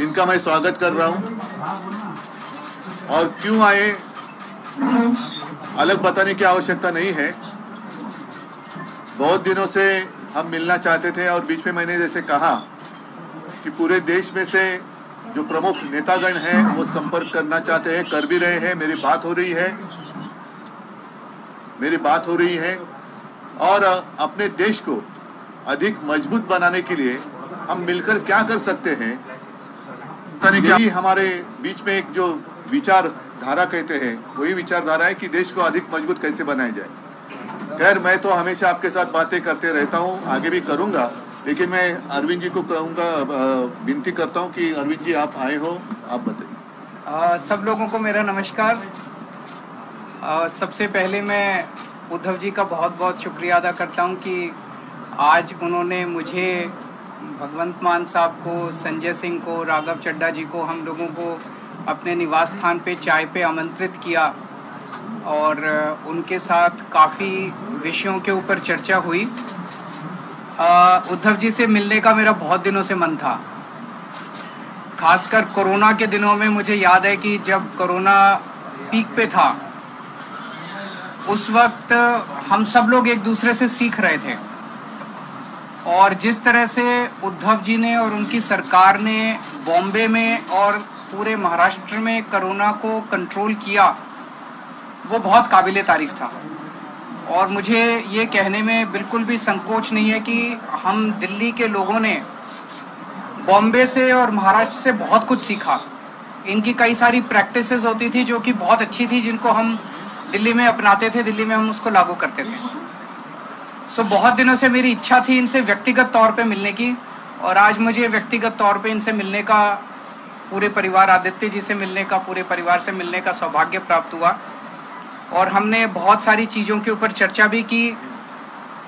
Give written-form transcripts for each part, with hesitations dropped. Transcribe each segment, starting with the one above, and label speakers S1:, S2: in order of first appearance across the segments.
S1: इनका मैं स्वागत कर रहा हूं। और क्यों आए अलग बताने की आवश्यकता नहीं है। बहुत दिनों से हम मिलना चाहते थे और बीच में मैंने जैसे कहा कि पूरे देश में से जो प्रमुख नेतागण हैं वो संपर्क करना चाहते हैं, कर भी रहे हैं। मेरी बात हो रही है और अपने देश को अधिक मजबूत बनाने के लिए हम मिलकर क्या कर सकते हैं, यही हमारे बीच में एक जो विचारधारा कहते हैं वही विचारधारा है कि देश को अधिक मजबूत कैसे बनाया जाए। खैर, मैं तो हमेशा आपके साथ बातें करते रहता हूँ, आगे भी करूँगा, लेकिन मैं अरविंद जी को कहूँगा, विनती करता हूँ कि अरविंद जी आप आए हो, आप बताइए।
S2: सब लोगों को मेरा नमस्कार। सबसे पहले मैं उद्धव जी का बहुत बहुत शुक्रिया अदा करता हूँ कि आज उन्होंने मुझे, भगवंत मान साहब को, संजय सिंह को, राघव चड्ढा जी को, हम लोगों को अपने निवास स्थान पे चाय पे आमंत्रित किया और उनके साथ काफ़ी विषयों के ऊपर चर्चा हुई। उद्धव जी से मिलने का मेरा बहुत दिनों से मन था। खासकर कोरोना के दिनों में मुझे याद है कि जब कोरोना पीक पे था उस वक्त हम सब लोग एक दूसरे से सीख रहे थे और जिस तरह से उद्धव जी ने और उनकी सरकार ने बॉम्बे में और पूरे महाराष्ट्र में कोरोना को कंट्रोल किया वो बहुत काबिले तारीफ था। और मुझे ये कहने में बिल्कुल भी संकोच नहीं है कि हम दिल्ली के लोगों ने बॉम्बे से और महाराष्ट्र से बहुत कुछ सीखा। इनकी कई सारी प्रैक्टिसेस होती थी जो कि बहुत अच्छी थी, जिनको हम दिल्ली में अपनाते थे, दिल्ली में हम उसको लागू करते थे। बहुत दिनों से मेरी इच्छा थी इनसे व्यक्तिगत तौर पे मिलने की और आज मुझे व्यक्तिगत तौर पे इनसे मिलने का, पूरे परिवार, आदित्य जी से मिलने का, पूरे परिवार से मिलने का सौभाग्य प्राप्त हुआ। और हमने बहुत सारी चीज़ों के ऊपर चर्चा भी की।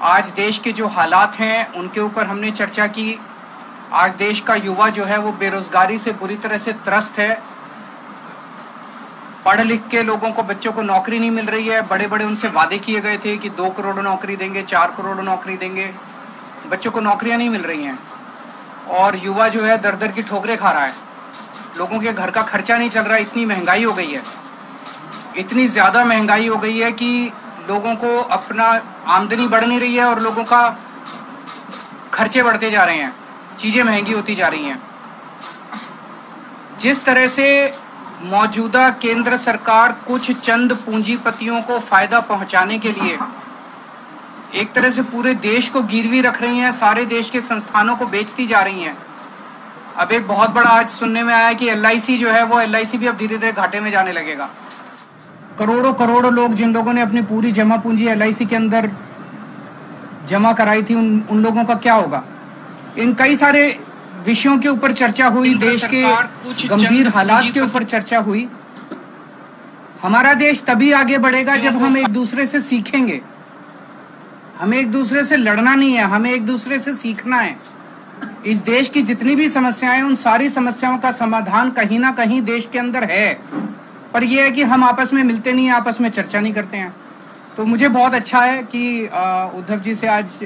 S2: आज देश के जो हालात हैं उनके ऊपर हमने चर्चा की। आज देश का युवा जो है वो बेरोज़गारी से बुरी तरह से त्रस्त है। पढ़ लिख के लोगों को, बच्चों को नौकरी नहीं मिल रही है। बड़े बड़े उनसे वादे किए गए थे कि 2 करोड़ नौकरी देंगे, 4 करोड़ नौकरी देंगे, बच्चों को नौकरियां नहीं मिल रही हैं और युवा जो है दर दर की ठोकरें खा रहा है। लोगों के घर का खर्चा नहीं चल रहा, इतनी महंगाई हो गई है, इतनी ज़्यादा महंगाई हो गई है कि लोगों को अपना आमदनी बढ़ नहीं रही है और लोगों का खर्चे बढ़ते जा रहे हैं, चीज़ें महंगी होती जा रही हैं। जिस तरह से मौजूदा केंद्र सरकार कुछ चंद पूंजीपतियों को फ़ायदा पहुंचाने के लिए एक तरह से पूरे देश को गिरवी रख रही हैं, सारे देश के संस्थानों को बेचती जा रही हैं। अब एक बहुत बड़ा आज सुनने में आया कि LIC जो है वो LIC भी अब धीरे धीरे घाटे में जाने लगेगा। करोड़ों करोड़ों लोग, जिन लोगों ने अपनी पूरी जमा पूंजी LIC के अंदर जमा कराई थी, उन लोगों का क्या होगा। इन कई सारे विषयों के ऊपर चर्चा हुई, देश के गंभीर हालात के ऊपर चर्चा हुई। हमारा देश तभी आगे बढ़ेगा जब हम एक दूसरे से सीखेंगे। हमें एक दूसरे से लड़ना नहीं है, हमें एक दूसरे से सीखना है। इस देश की जितनी भी समस्याएं, उन सारी समस्याओं का समाधान कहीं ना कहीं देश के अंदर है, पर यह है कि हम आपस में मिलते नहीं, आपस में चर्चा नहीं करते हैं। तो मुझे बहुत अच्छा है कि उद्धव जी से आज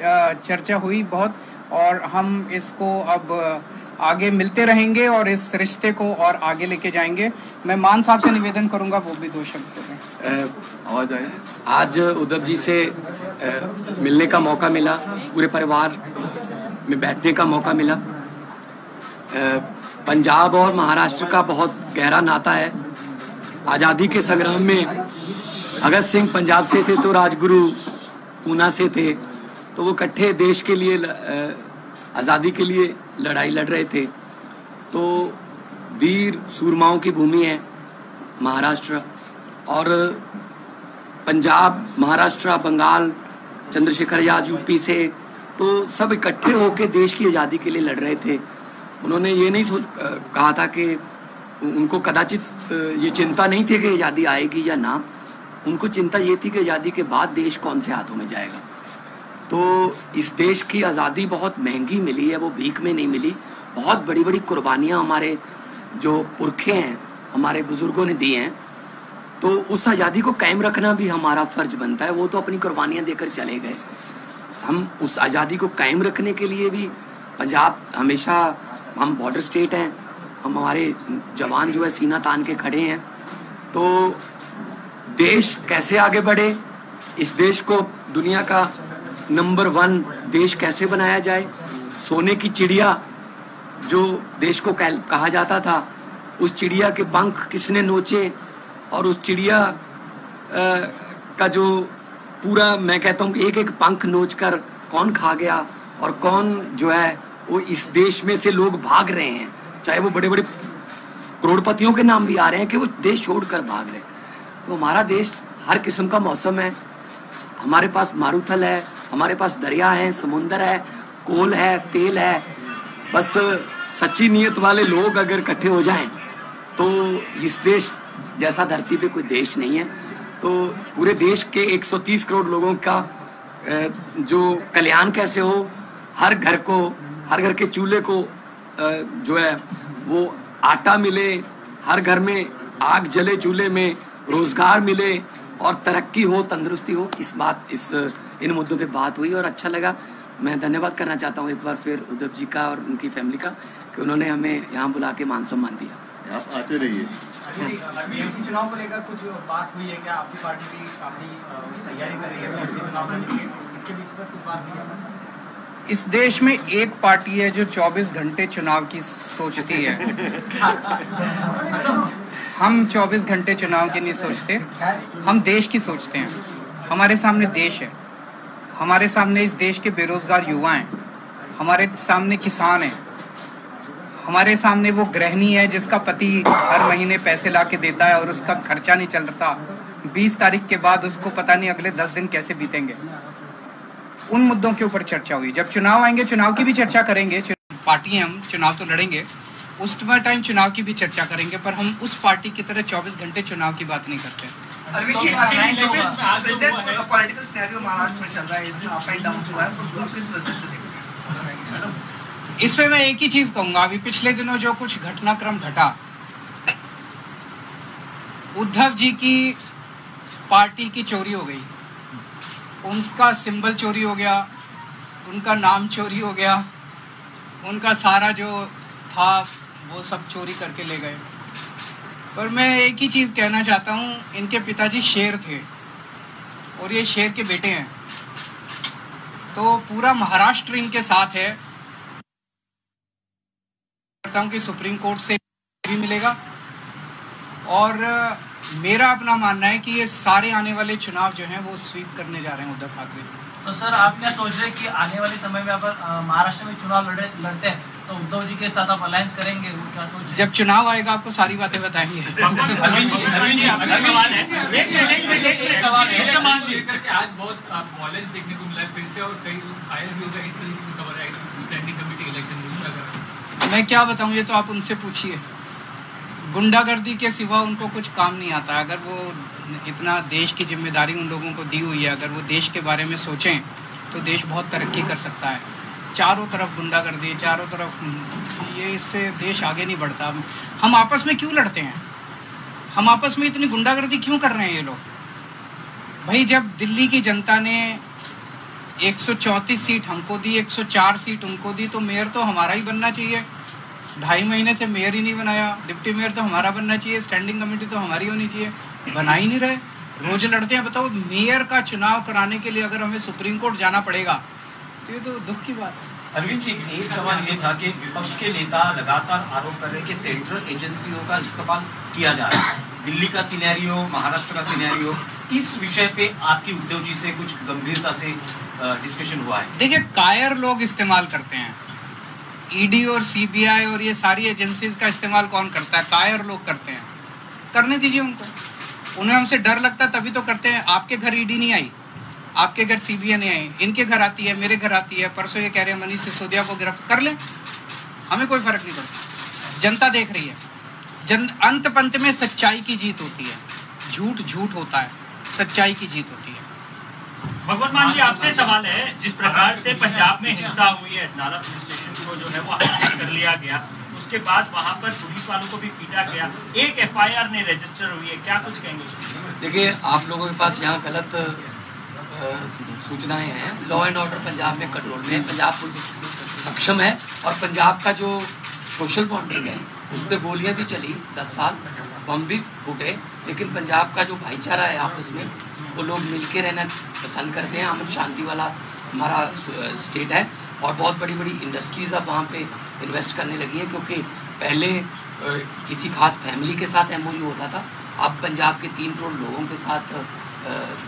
S2: चर्चा हुई बहुत, और हम इसको अब आगे मिलते रहेंगे और इस रिश्ते को और आगे लेके जाएंगे। मैं मान साहब से निवेदन करूंगा वो भी 2 शब्द करें।
S1: आवाज आई।
S3: आज उद्धव जी से मिलने का मौका मिला, पूरे परिवार में बैठने का मौका मिला। पंजाब और महाराष्ट्र का बहुत गहरा नाता है। आज़ादी के संग्राम में भगत सिंह पंजाब से थे तो राजगुरु पूना से थे, तो वो इकट्ठे देश के लिए, आज़ादी के लिए लड़ाई लड़ रहे थे। तो वीर सूरमाओं की भूमि है महाराष्ट्र, और पंजाब, महाराष्ट्र, बंगाल, चंद्रशेखर आज़ाद यूपी से, तो सब इकट्ठे होकर देश की आज़ादी के लिए लड़ रहे थे। उन्होंने ये नहीं कहा था कि उनको कदाचित ये चिंता नहीं थी कि आज़ादी आएगी या ना, उनको चिंता ये थी कि आज़ादी के बाद देश कौन से हाथों में जाएगा। तो इस देश की आज़ादी बहुत महंगी मिली है, वो भीख में नहीं मिली। बहुत बड़ी बड़ी कुर्बानियाँ हमारे जो पुरखे हैं, हमारे बुज़ुर्गों ने दी हैं। तो उस आज़ादी को कायम रखना भी हमारा फ़र्ज बनता है। वो तो अपनी कुर्बानियाँ देकर चले गए, हम उस आज़ादी को कायम रखने के लिए भी, पंजाब हमेशा, हम बॉर्डर स्टेट हैं, हमारे जवान जो है सीना तान के खड़े हैं। तो देश कैसे आगे बढ़े, इस देश को दुनिया का नंबर 1 देश कैसे बनाया जाए, सोने की चिड़िया जो देश को कहा जाता था, उस चिड़िया के पंख किसने नोचे और उस चिड़िया का जो पूरा, मैं कहता हूँ एक एक पंख नोच कर कौन खा गया और कौन जो है वो इस देश में से लोग भाग रहे हैं, चाहे वो बड़े बड़े करोड़पतियों के नाम भी आ रहे हैं कि वो देश छोड़कर भाग रहे हैं। तो हमारा देश हर किस्म का मौसम है, हमारे पास मारूथल है, हमारे पास दरिया है, समुंदर है, कोल है, तेल है। बस सच्ची नीयत वाले लोग अगर इकट्ठे हो जाएं तो इस देश जैसा धरती पे कोई देश नहीं है। तो पूरे देश के 130 करोड़ लोगों का जो कल्याण कैसे हो, हर घर के चूल्हे को जो है वो आटा मिले, हर घर में आग जले चूल्हे में, रोजगार मिले और तरक्की हो, तंदुरुस्ती हो, इन मुद्दों पे बात हुई और अच्छा लगा। मैं धन्यवाद करना चाहता हूँ एक बार फिर उद्धव जी का और उनकी फैमिली का कि उन्होंने हमें यहाँ बुला के मान सम्मान दिया।
S1: आप आते रहिए।
S4: बीएमसी चुनाव को लेकर कुछ बात हुई है क्या? आपकी पार्टी की काफी तैयारी कर रही है बीएमसी चुनाव लड़ने की, इसके बीच में कुछ बात हुई है?
S2: इस देश में एक पार्टी है जो 24 घंटे चुनाव की सोचती है। हम 24 घंटे चुनाव की नहीं सोचते, हम देश की सोचते हैं। हमारे सामने देश है, हमारे सामने इस देश के बेरोजगार युवा हैं, हमारे सामने किसान हैं, हमारे सामने वो गृहिणी है जिसका पति हर महीने पैसे ला के देता है और उसका खर्चा नहीं चल रहा। 20 तारीख के बाद उसको पता नहीं अगले 10 दिन कैसे बीतेंगे। उन मुद्दों के ऊपर चर्चा हुई। जब चुनाव आएंगे चुनाव की भी चर्चा करेंगे। पार्टी हम चुनाव तो लड़ेंगे, उस टाइम चुनाव की भी चर्चा करेंगे, पर हम उस पार्टी की तरह 24 घंटे चुनाव की बात नहीं करते।
S5: अरविंद जी, पॉलिटिकल सिनेरियो महाराष्ट्र में चल रहा है, इसमें अप एंड डाउन हुआ है, उसको किस तरह से देखते?
S2: इसमें मैं एक ही चीज कहूंगा, अभी पिछले दिनों जो कुछ घटनाक्रम घटा, उद्धव जी की पार्टी की चोरी हो गई, उनका सिंबल चोरी हो गया, उनका नाम चोरी हो गया, उनका सारा जो था वो सब चोरी करके ले गए। पर मैं एक ही चीज कहना चाहता हूँ, इनके पिताजी शेर थे और ये शेर के बेटे हैं, तो पूरा महाराष्ट्र इनके साथ है। करता हूँ कि सुप्रीम कोर्ट से भी मिलेगा और मेरा अपना मानना है कि ये सारे आने वाले चुनाव जो हैं वो स्वीप करने जा रहे हैं उद्धव ठाकरे।
S4: तो सर, आप क्या सोच रहे हैं कि आने वाले समय में आप महाराष्ट्र में चुनाव लड़ते हैं तो उद्धव जी के साथ आप अलायंस करेंगे, वो क्या सोच रहे हैं?
S2: जब चुनाव आएगा आपको सारी बातें बताएंगे।
S6: आज बहुत वॉयलेंस देखने को मिला फिर से और कई फायर भी हो गए, इस तरीके की खबर है स्टैंडिंग कमेटी इलेक्शन।
S2: मैं क्या बताऊं, ये तो आप उनसे पूछिए। गुंडागर्दी के सिवा उनको कुछ काम नहीं आता। अगर वो इतना देश की जिम्मेदारी उन लोगों को दी हुई है, अगर वो देश के बारे में सोचें तो देश बहुत तरक्की कर सकता है। चारों तरफ गुंडागर्दी, चारों तरफ ये, इससे देश आगे नहीं बढ़ता। हम आपस में क्यों लड़ते हैं? हम आपस में इतनी गुंडागर्दी क्यों कर रहे हैं ये लोग? भाई, जब दिल्ली की जनता ने 134 सीट हमको दी, 104 सीट उनको दी, तो मेयर तो हमारा ही बनना चाहिए। 2.5 महीने से मेयर ही नहीं बनाया, डिप्टी मेयर तो हमारा बनना चाहिए, स्टैंडिंग कमेटी तो हमारी होनी चाहिए, बना ही नहीं रहे, रोज लड़ते हैं। बताओ, मेयर का चुनाव कराने के लिए अगर हमें सुप्रीम कोर्ट जाना पड़ेगा तो ये तो दुख की बात है।
S7: अरविंद जी, एक सवाल ये था कि विपक्ष के नेता लगातार आरोप कर रहे हैं कि सेंट्रल एजेंसियों का इस्तेमाल किया जा रहा है। दिल्ली का सिनेरियो, महाराष्ट्र का सिनेरियो, इस विषय पे आपकी उद्धव जी से कुछ गंभीरता से डिस्कशन हुआ है?
S2: देखिए, कायर लोग इस्तेमाल करते हैं। ईडी और सीबीआई और ये सारी एजेंसीज का इस्तेमाल कौन करता है? कायर लोग करते हैं। करने दीजिए उनको, उन्हें हमसे डर लगता तभी तो करते हैं। आपके घर ईडी नहीं आई, आपके घर सीबीआई नहीं आई, इनके घर आती है, मेरे घर आती है। परसों ये कह रहे हैं मनीष सिसोदिया को गिरफ्तार कर लें, हमें कोई फर्क नहीं पड़ता। जनता देख रही है। अंत पंत में सच्चाई की जीत होती है, झूठ झूठ होता है, सच्चाई की जीत होती है।
S6: भगवत मान जी, आपसे सवाल है, जिस प्रकार से पंजाब में हिंसा हुई है, नाला पुलिस स्टेशन को जो है वो कर लिया गया, उसके बाद वहाँ पर पुलिस वालों को भी पीटा गया, एक एफआईआर ने रजिस्टर हुई है, क्या कुछ कहेंगे उसमें?
S3: देखिए, आप लोगों के पास यहाँ गलत सूचनाएं हैं। लॉ एंड ऑर्डर पंजाब में कंट्रोल में, पंजाब पुलिस सक्षम है और पंजाब का जो सोशल बॉन्डिंग है उस पर गोलियां भी चली 10 साल, बम भी फूटे, लेकिन पंजाब का जो भाईचारा है आपस में, वो लोग मिलके रहना पसंद करते हैं। अमन शांति वाला हमारा स्टेट है और बहुत बड़ी बड़ी इंडस्ट्रीज़ अब वहाँ पे इन्वेस्ट करने लगी हैं, क्योंकि पहले किसी खास फैमिली के साथ MOU होता था, अब पंजाब के 3 करोड़ लोगों के साथ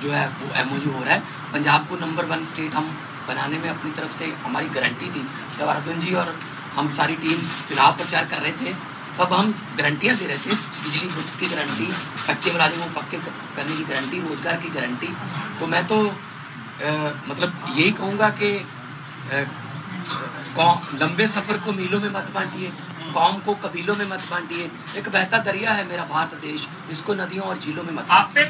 S3: जो है वो MOU हो रहा है। पंजाब को नंबर 1 स्टेट हम बनाने में अपनी तरफ से हमारी गारंटी थी। जब अरविंद जी और हम सारी टीम चुनाव प्रचार कर रहे थे, तब हम गारंटियाँ दे रहे थे, बिजली मुफ्त की गारंटी, कच्चे मुलाजिम को पक्के करने की गारंटी, रोजगार की गारंटी। तो मैं तो मतलब यही कहूँगा कि लंबे सफ़र को मीलों में मत बांटिए, कौम को कबीलों में मत बांटिए। एक बहता दरिया है मेरा भारत देश, इसको नदियों और झीलों में मत
S6: आप पे